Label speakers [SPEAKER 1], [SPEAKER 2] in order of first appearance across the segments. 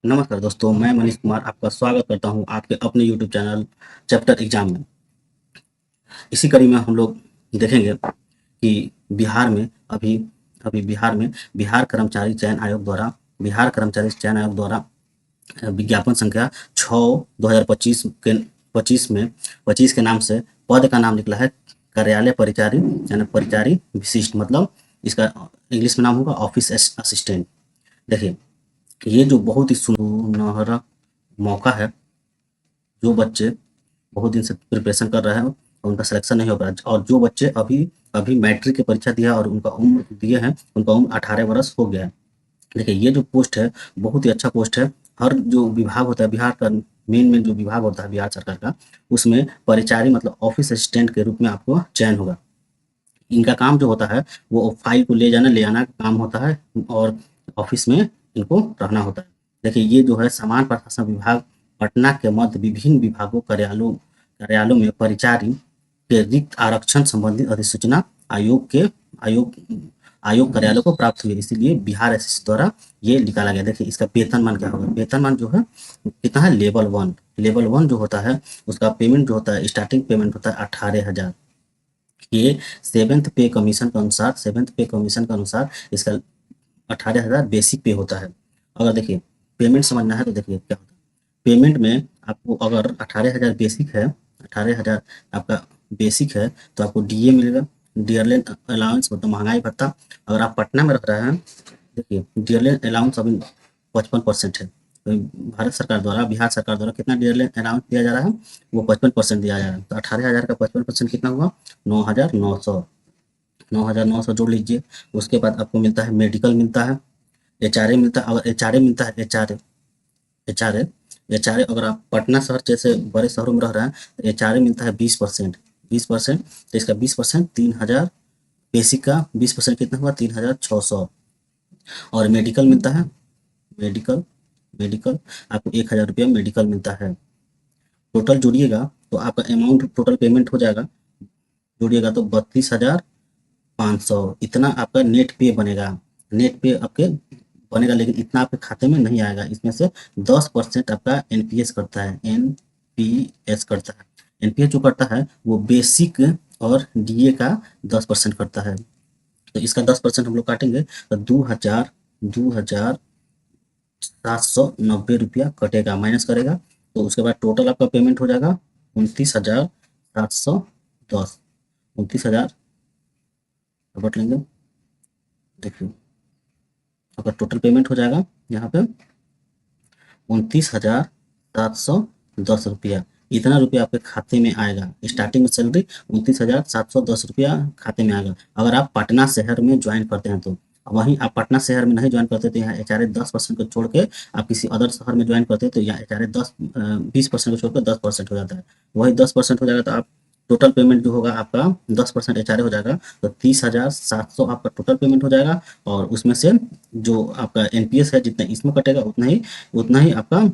[SPEAKER 1] नमस्कार दोस्तों, मैं मनीष कुमार आपका स्वागत करता हूं आपके अपने यूट्यूब चैनल चैप्टर एग्जाम में। इसी कड़ी में हम लोग देखेंगे कि बिहार में अभी अभी बिहार में बिहार कर्मचारी चयन आयोग द्वारा विज्ञापन संख्या 6/2025 के 25 के नाम से पद का नाम निकला है कार्यालय परिचारी, यानी परिचारी विशिष्ट, मतलब इसका इंग्लिश में नाम होगा ऑफिस असिस्टेंट। देखिए, ये जो बहुत ही सुनहरा मौका है, जो बच्चे बहुत दिन से प्रिपरेशन कर रहे हैं और उनका सिलेक्शन नहीं हो पा रहा, और जो बच्चे अभी अभी मैट्रिक की परीक्षा दिया और उनका उम्र दिए हैं, उनका उम्र 18 वर्ष हो गया है। देखिए, ये जो पोस्ट है बहुत ही अच्छा पोस्ट है। हर जो विभाग होता है बिहार का, मेन जो विभाग होता है बिहार सरकार का, उसमें परिचारी मतलब ऑफिस असिस्टेंट के रूप में आपको चयन होगा। इनका काम जो होता है वो फाइल को ले जाना ले आना का काम होता है, और ऑफिस में इनको रहना होता है। देखिए, ये जो है सामान्य प्रशासन विभाग पटना के मध्य विभिन्न विभागों कार्यालयों कार्यालयों में परिचारी के रिक्त आरक्षण संबंधी अधिसूचना आयोग के आयोग आयोग कार्यालय को प्राप्त हुई है। इसीलिए बिहार एसएससी द्वारा ये निकाला गया। देखिए, इसका वेतनमान क्या होगा। वेतनमान जो है कितना है, लेवल 1 जो होता है उसका पेमेंट जो होता है, स्टार्टिंग पेमेंट होता है 18,000। ये सेवेंथ पे कमीशन के अनुसार इसका 18,000 बेसिक पे होता है। अगर देखिए पेमेंट समझना है तो देखिए क्या होता है। पेमेंट में आपको अगर 18,000 बेसिक है, 18,000 आपका बेसिक है, तो आपको डीए मिलेगा, डियरलेंट अलाउंस मतलब महंगाई भत्ता। अगर आप पटना में रह रहे हैं, देखिए डियरलेंट अलाउंस अभी 55% है। तो बिहार सरकार द्वारा कितना डियरलेंट अलाउंस दिया जा रहा है, वो 55% दिया जा रहा है। तो 18,000 का 55% कितना हुआ, 9,900। 9,900 जोड़ लीजिए। उसके बाद आपको मिलता है मेडिकल मिलता है, एचआरए मिलता है। अगर एचआरए मिलता है, एचआरए एचआरए अगर आप पटना शहर जैसे बड़े शहरों में रह रहे हैं तो एचआरए मिलता है 20%। 20%, तो इसका 20% 3,000। बेसिक का 20% कितना हुआ, 3,600। और मेडिकल मिलता है, मेडिकल मेडिकल आपको 1,000 रुपया मेडिकल मिलता है। टोटल जोड़िएगा तो आपका अमाउंट टोटल पेमेंट हो जाएगा, जोड़िएगा तो 32,500। इतना आपका नेट पे बनेगा। नेट पे आपके बनेगा, लेकिन इतना आपके खाते में नहीं आएगा। इसमें से 10% आपका एनपीएस करता है, एनपीएस करता है। एनपीएस जो करता है वो बेसिक और डीए का 10% करता है। तो इसका 10% हम लोग काटेंगे तो 2,790 रुपया कटेगा, माइनस करेगा। तो उसके बाद टोटल आपका पेमेंट हो जाएगा 29,710। 29,000 रबट लेंगे। देखिए, आपका टोटल पेमेंट हो जाएगा यहाँ पे 29,710 रुपया। इतना रुपया आपके खाते में आएगा। स्टार्टिंग में सैलरी 29,710 रुपया खाते में आएगा। अगर आप पटना शहर में ज्वाइन करते हैं तो, वहीं आप पटना शहर में नहीं ज्वाइन करते तो यहाँ एचआरए 10% को छोड़ के आप किसी अदर शहर में ज्वाइन करते हैं तो यहाँ एचआरए 20% को छोड़कर 10% हो जाता है। वही 10% हो जाएगा तो आप टोटल पेमेंट जो होगा आपका 10% एचआरए हो जाएगा, तो 30,700 आपका टोटल पेमेंट हो जाएगा। और उसमें से जो आपका एनपीएस है जितना इसमें कटेगा उतना ही आपका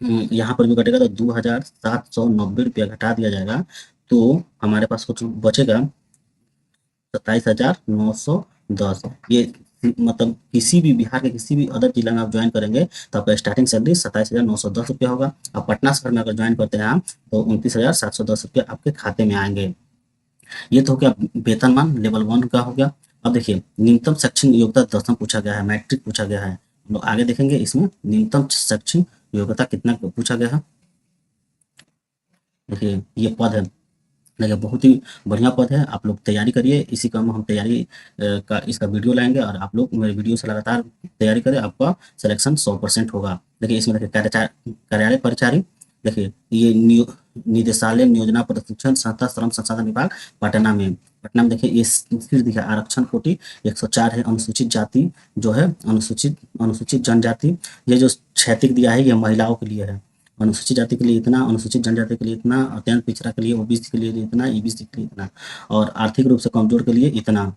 [SPEAKER 1] यहाँ पर भी कटेगा। तो 2,790 रुपया घटा दिया जाएगा, तो हमारे पास कुछ बचेगा 27,910। ये मतलब किसी भी बिहार के किसी भी अदर जिला में आप ज्वाइन करेंगे तो आपका स्टार्टिंग सैलरी 27,910 रुपया होगा। और पटना शहर में अगर ज्वाइन करते हैं आप तो 29,710 रुपया आपके खाते में आएंगे। ये तो हो गया वेतनमान लेवल 1 का हो गया। अब देखिए, न्यूनतम शैक्षणिक योग्यता 10वीं पूछा गया है, मैट्रिक पूछा गया है। हम लोग आगे देखेंगे इसमें न्यूनतम शैक्षणिक योग्यता कितना पूछा गया है। देखिए, ये पद है। देखिए, बहुत ही बढ़िया पद है। आप लोग तैयारी करिए। इसी का हम तैयारी का इसका वीडियो लाएंगे, और आप लोग मेरे वीडियो से लगातार तैयारी करें, आपका सिलेक्शन 100% होगा। देखिए, इसमें देखिए कार्यालय परिचारी। देखिए, ये निदेशालय नियोजना प्रशिक्षण संस्था श्रम संसाधन विभाग पटना में देखिए ये फिर देखिए आरक्षण कोटि 104 है। अनुसूचित जाति जो है, अनुसूचित जनजाति, ये जो क्षैतिज दिया है ये महिलाओं के लिए है। अनुसूचित जाति के लिए इतना, अनुसूचित जनजाति के लिए इतना, अत्यंत पिछड़ा के लिए, ओबीसी के लिए इतना, ईबीसी के लिए इतना, और आर्थिक रूप से कमजोर के लिए इतना।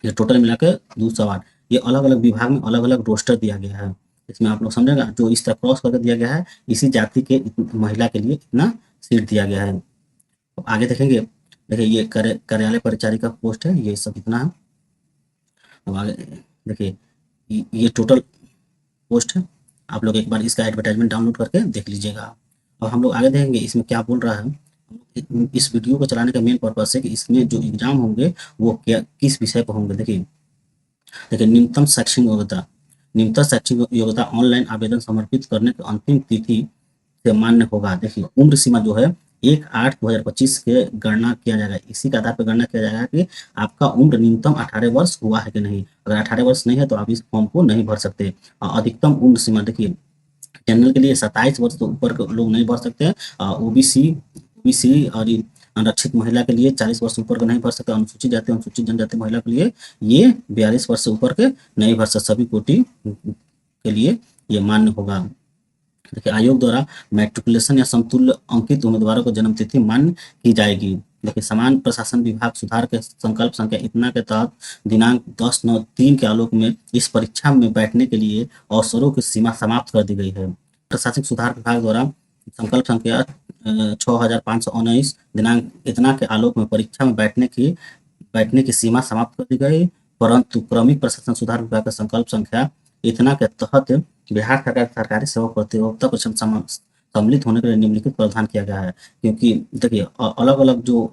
[SPEAKER 1] ये टोटल मिला के 208। ये अलग अलग विभाग में अलग अलग रोस्टर दिया गया है। इसमें आप लोग समझेगा, जो इस तरह क्रॉस करके दिया गया है इसी जाति के महिला के लिए इतना सीट दिया गया है। अब आगे देखेंगे। देखिए, ये कार्यालय परिचारी का पोस्ट है, ये सब इतना है। अब आगे देखिए, ये टोटल पोस्ट है। आप लोग एक बार इसका एडवर्टाइजमेंट डाउनलोड करके देख लीजिएगा। और हम लोग आगे देखेंगे इसमें क्या बोल रहा है। इस वीडियो को चलाने का मेन पर्पस है कि इसमें जो एग्जाम होंगे वो क्या किस विषय पर होंगे। देखिए देखिए न्यूनतम शैक्षणिक योग्यता, न्यूनतम शैक्षणिक योग्यता ऑनलाइन आवेदन समर्पित करने की अंतिम तिथि से मान्य होगा। देखिए उम्र सीमा जो है 1/8/2025 के गणना किया जाएगा, इसी के आधार पर गणना किया जाएगा कि आपका उम्र न्यूनतम 18 वर्ष हुआ है कि नहीं। अगर 18 वर्ष नहीं है तो आप इस फॉर्म को नहीं भर सकते। और अधिकतम उम्र सीमा देखिए जनरल के लिए 27 वर्ष से ऊपर के लोग नहीं भर सकते हैं। ओबीसी ओबीसी और आरक्षित महिला के लिए 40 वर्ष से ऊपर के नहीं भर सकते। अनुसूचित जाति अनुसूचित जनजाति महिला के लिए ये 42 वर्ष से ऊपर के नहीं भर सकते। सभी कोटि के लिए ये मान्य होगा। देखिए आयोग द्वारा मैट्रिकुलेशन या समतुल्य अंकित उम्मीदवारों को जन्म तिथि मान्य की जाएगी। देखिए समान प्रशासन विभाग सुधार के संकल्प संख्या इतना के तहत दिनांक 10/9/3 के आलोक में इस परीक्षा में बैठने के लिए अवसरों की सीमा समाप्त कर दी गई है। प्रशासनिक सुधार विभाग द्वारा संकल्प संख्या 6519 दिनांक इतना के आलोक में परीक्षा में बैठने की सीमा समाप्त कर दी गई, परंतु क्रमिक प्रशासन सुधार विभाग का संकल्प संख्या इतना के तहत बिहार सरकार सरकारी सेवा प्रतियोगिता परीक्षा में सम्मिलित होने के लिए निम्नलिखित प्रावधान किया गया है। क्योंकि देखिए अलग अलग जो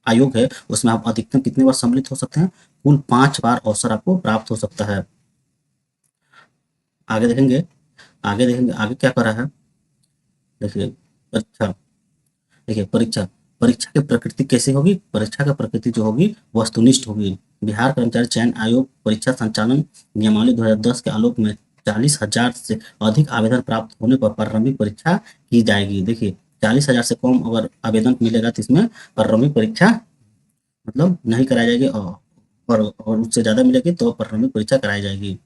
[SPEAKER 1] आयोग है उसमें आप अधिकतम कितने बार सम्मिलित हो सकते हैं, कुल 5 बार अवसर आपको प्राप्त हो सकता है। आगे देखेंगे आगे क्या कर रहा है। देखिए परीक्षा देखिए परीक्षा परीक्षा की प्रकृति कैसी होगी। परीक्षा की प्रकृति जो होगी वस्तुनिष्ठ होगी। बिहार कर्मचारी चयन आयोग परीक्षा संचालन नियमावली 2010 के आलोक में 40,000 से अधिक आवेदन प्राप्त होने पर प्रारंभिक परीक्षा की जाएगी। देखिए 40,000 से कम अगर आवेदन मिलेगा तो इसमें प्रारंभिक परीक्षा मतलब नहीं कराई जाएगी, और उससे ज़्यादा मिलेगी तो प्रारंभिक परीक्षा कराई जाएगी।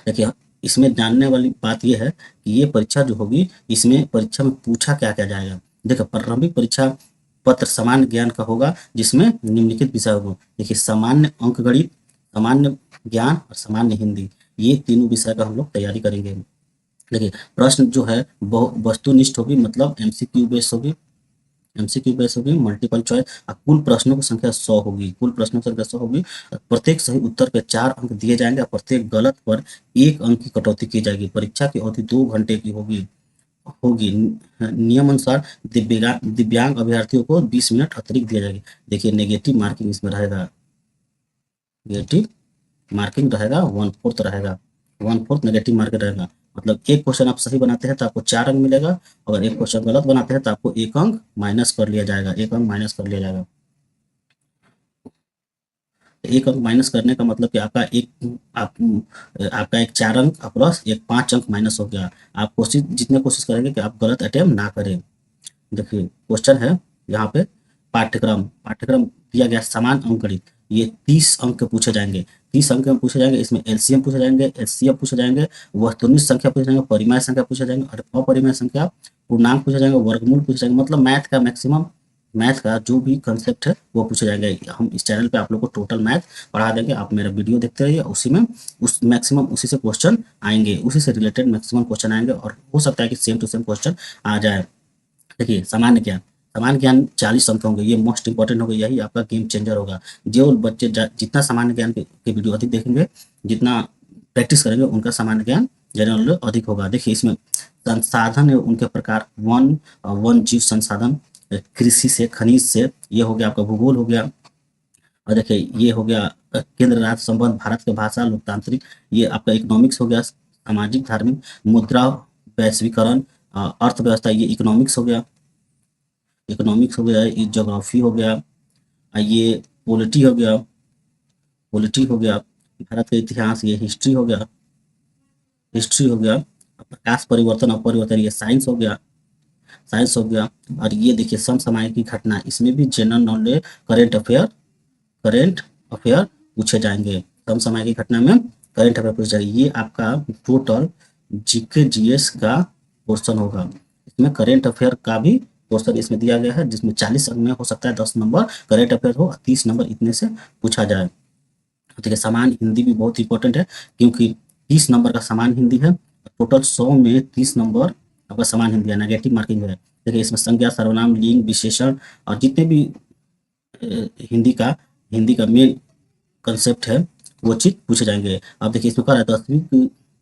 [SPEAKER 1] देखिए इसमें जानने वाली बात यह है कि ये परीक्षा जो होगी इसमें परीक्षा में पूछा क्या क्या जाएगा। देखिए प्रारंभिक परीक्षा पत्र सामान्य ज्ञान का होगा जिसमें निम्नलिखित विषय होगा। देखिए सामान्य अंक गणित, सामान्य ज्ञान और सामान्य हिंदी, ये तीनों विषय का हम लोग तैयारी करेंगे। देखिए प्रश्न जो है वस्तुनिष्ठ होगी, मतलब एमसीक्यू बेस होगी, मल्टीपल चॉइस। कुल प्रश्नों की संख्या 100 होगी, कुल प्रश्नों की संख्या 100 होगी। प्रत्येक सही उत्तर पे 4 अंक दिए जाएंगे और प्रत्येक गलत पर 1 अंक की कटौती की जाएगी। परीक्षा की अवधि 2 घंटे की होगी। नियम अनुसार दिव्यांग अभ्यर्थियों को 20 मिनट अतिरिक्त दिया जाएगी। देखिए नेगेटिव मार्किंग इसमें रहेगा, नेगेटिव मार्किंग रहेगा 1/4 रहेगा, 1/4 नेगेटिव मार्किंग रहेगा। मतलब एक क्वेश्चन आप सही बनाते हैं तो आपको 4 अंक मिलेगा, अगर एक क्वेश्चन गलत बनाते हैं तो आपको 1 अंक माइनस कर लिया जाएगा, 1 अंक माइनस कर लिया जाएगा। 1 अंक माइनस करने का मतलब कि आपका एक 4 अंक प्लस एक 5 अंक माइनस हो गया। आप जितने कोशिश करेंगे कि आप गलत अटेम्प्ट ना करें। देखिए क्वेश्चन है यहाँ पे पाठ्यक्रम दिया गया समान अंक गणित, ये 30 अंक के पूछे जाएंगे। 30 अंक में पूछे जाएंगे, इसमें एलसीएम पूछे जाएंगे, एचसीएफ पूछे जाएंगे, वस्तुनिष्ठ संख्या पूछे जाएंगे, परिमेय संख्या पूछे जाएंगे और अपरिमेय संख्या, पूर्णांक पूछे जाएंगे, वर्गमूल पूछे जाएंगे। मतलब मैथ का जो भी कंसेप्ट है वो पूछे जाएंगे। हम इस चैनल पे आप लोग को टोटल मैथ पढ़ा देंगे, आप मेरा वीडियो देखते रहिए, उसी में मैक्सिमम उसी से क्वेश्चन आएंगे, उसी से रिलेटेड मैक्सिमम क्वेश्चन आएंगे और हो सकता है कि सेम टू सेम क्वेश्चन आ जाए। देखिए सामान्य ज्ञान 40 अंक होंगे, ये मोस्ट इंपॉर्टेंट होगा, यही आपका गेम चेंजर होगा। जो बच्चे जितना सामान्य ज्ञान के वीडियो अधिक देखेंगे, जितना प्रैक्टिस करेंगे, उनका सामान्य ज्ञान जनरल अधिक होगा। देखिए इसमें संसाधन है उनके प्रकार, वन जीव संसाधन, कृषि से, खनिज से, ये हो गया आपका भूगोल हो गया। और देखिए ये हो गया केंद्र राज्य संबंध, भारत के भाषा, लोकतांत्रिक, ये आपका इकोनॉमिक्स हो गया, सामाजिक धार्मिक, मुद्रा, वैश्वीकरण, अर्थव्यवस्था, ये इकोनॉमिक्स हो गया, ये ज्योग्राफी हो गया, ये पॉलिटी हो गया, भारत का इतिहास, ये हिस्ट्री हो गया, प्रकाश परिवर्तन अपरिवर्तन, ये साइंस हो गया। और ये देखिए समसामयिक घटना, इसमें भी जनरल नॉलेज, करंट अफेयर पूछे जाएंगे। समसामयिक घटना में करंट अफेयर पूछे जाएंगे। ये आपका टोटल जीके जीएस का पोर्शन होगा। इसमें करंट अफेयर का भी पोर्शन इसमें दिया गया है, जिसमें 40 अंक में हो सकता है 10 नंबर करंट अफेयर हो, 30 नंबर इतने से पूछा जाए। ठीक है, सामान्य हिंदी भी बहुत इंपॉर्टेंट है, क्योंकि 30 नंबर का सामान्य हिंदी है। टोटल 100 में 30 नंबर आपका सामान्य हिंदी है, नेगेटिव मार्किंग है। देखिए इसमें संज्ञा, सर्वनाम, लिंग, विशेषण और जितने भी हिंदी का मेन कंसेप्ट है वो चीज पूछे जाएंगे। अब देखिए इसमें क्या है,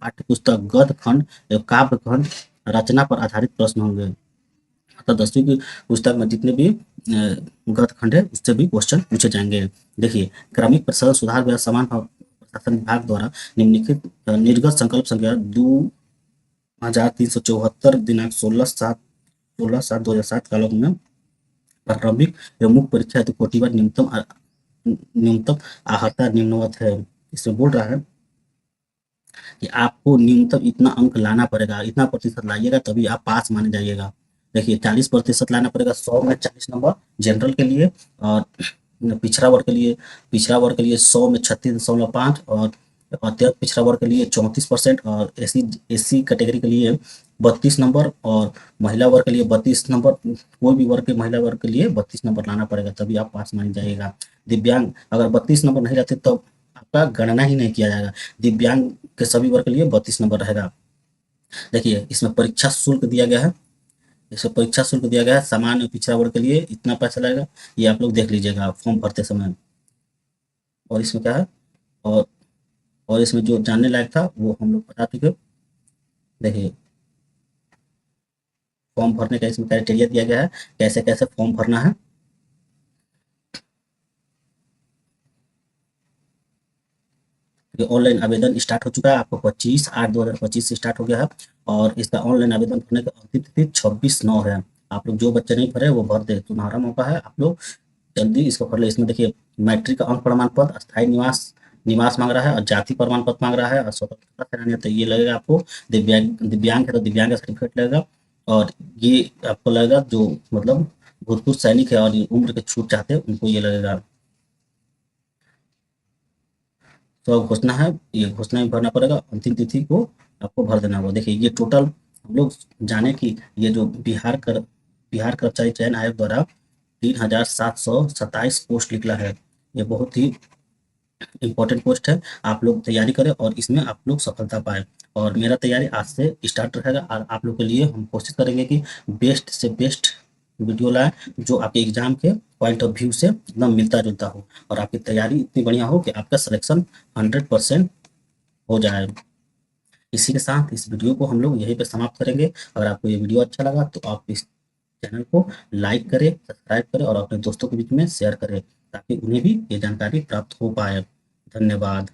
[SPEAKER 1] पाठ्य पुस्तक, गद्य खंड एवं काव्य खंड, रचना पर आधारित प्रश्न होंगे। अर्थात 10वीं की पुस्तक में जितने भी गद्य खंड है उससे भी क्वेश्चन पूछे जाएंगे। देखिए, क्रमिक प्रसारण सुधार व समान प्रशासन विभाग द्वारा निम्नलिखित निर्गत संकल्प संख्या 2374 दिनांक 16/7/2007 कालों में प्रारंभिक एवं मुख्य परीक्षा हेतु कोटि बार न्यूनतम आहर्ता निम्नवत है। इसमें बोल रहा है कि आपको न्यूनतम इतना अंक लाना पड़ेगा, इतना प्रतिशत लाइएगा तभी आप पास माने जाइएगा। देखिए, 40% लाना पड़ेगा, 100 में 40 नंबर जनरल के लिए, और पिछड़ा वर्ग के लिए 100 में 36.5, और अत्यंत पिछड़ा वर्ग के लिए 34%, और एससी कैटेगरी के लिए 32 नंबर, और महिला वर्ग के लिए 32 नंबर। कोई भी वर्ग के महिला वर्ग के लिए 32 नंबर लाना पड़ेगा तभी आप पास माने जाइएगा। दिव्यांग अगर 32 नंबर नहीं लाते तो आपका गणना ही नहीं किया जाएगा। दिव्यांग के सभी वर्ग के लिए 32 नंबर रहेगा। देखिए, इसमें परीक्षा शुल्क दिया गया है। इसमें परीक्षा शुल्क दिया गया है, सामान्य पिछड़ा वर्ग के लिए इतना पैसा लगेगा, ये आप लोग देख लीजिएगा फॉर्म भरते समय। और इसमें क्या है, और और इसमें जो जानने लायक था वो हम लोग बता चुके। देखिए, फॉर्म भरने का इसमें क्राइटेरिया दिया गया है, कैसे कैसे फॉर्म भरना है। ऑनलाइन आवेदन स्टार्ट हो चुका है, आपको 25/8/2025 से स्टार्ट हो गया है, और इसका ऑनलाइन आवेदन भरने का अंतिम तिथि 26/9 है। आप लोग जो बच्चे नहीं भरे वो भर दे, तुम्हारा मौका है, आप लोग जल्दी इसको भर ले। इसमें देखिए, मैट्रिक का अंक प्रमाण पत्र, स्थायी निवास निवास मांग रहा है, और जाति प्रमाण पत्र मांग रहा है, और स्वतंत्रता सेनानी है तो ये लगेगा आपको। दिव्यांग है तो दिव्यांग का सर्टिफिकेट लगेगा, और ये आपको लगेगा जो मतलब भूतपूर्व सैनिक है और ये उम्र के छूट चाहते हैं उनको ये लगेगा। तो अब घोषणा है, ये घोषणा भी भरना पड़ेगा, अंतिम तिथि को आपको भर देना होगा। देखिए, ये टोटल हम लोग जाने कि ये जो बिहार कर्मचारी चयन आयोग द्वारा 3727 पोस्ट निकला है, ये बहुत ही इम्पोर्टेंट पोस्ट है। आप लोग तैयारी करें और इसमें आप लोग सफलता पाएँ, और मेरा तैयारी आज से स्टार्ट रहेगा, और आप लोग के लिए हम कोशिश करेंगे कि बेस्ट से बेस्ट वीडियो लाएँ, जो आपके एग्ज़ाम के पॉइंट ऑफ व्यू से एकदम मिलता-जुलता हो, और आपकी तैयारी इतनी बढ़िया हो कि आपका सिलेक्शन 100% हो जाए। इसी के साथ इस वीडियो को हम लोग यहीं पे समाप्त करेंगे। अगर आपको ये वीडियो अच्छा लगा तो आप इस चैनल को लाइक करें, सब्सक्राइब करें, और अपने दोस्तों के बीच में शेयर करें, ताकि उन्हें भी ये जानकारी प्राप्त हो पाए। धन्यवाद।